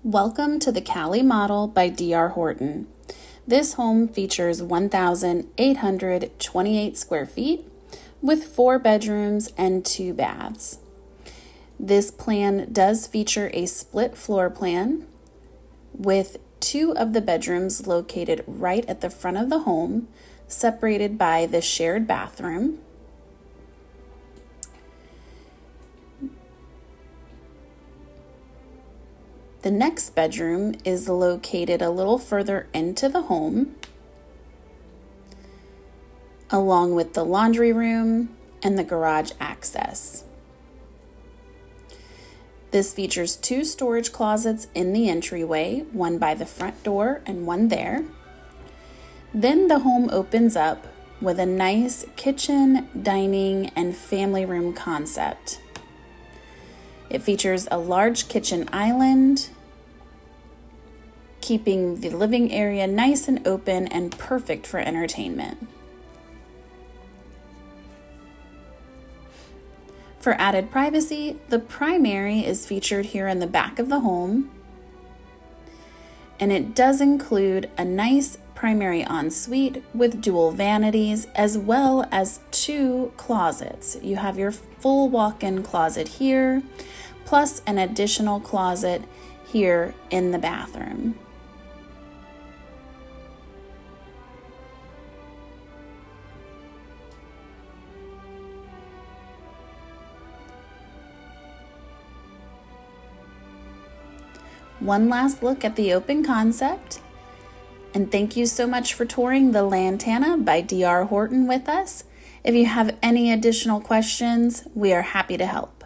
Welcome to the Cali model by D.R. Horton. This home features 1,828 square feet with 4 bedrooms and 2 baths. This plan does feature a split floor plan with 2 of the bedrooms located right at the front of the home, separated by the shared bathroom. The next bedroom is located a little further into the home, along with the laundry room and the garage access. This features 2 storage closets in the entryway, one by the front door and one there. Then the home opens up with a nice kitchen, dining, and family room concept. It features a large kitchen island, keeping the living area nice and open and perfect for entertainment. For added privacy, the primary is featured here in the back of the home, and it does include a nice primary ensuite with dual vanities as well as 2 closets. You have your full walk-in closet here, plus an additional closet here in the bathroom. One last look at the open concept, and thank you so much for touring the Lantana by D.R. Horton with us. If you have any additional questions, we are happy to help.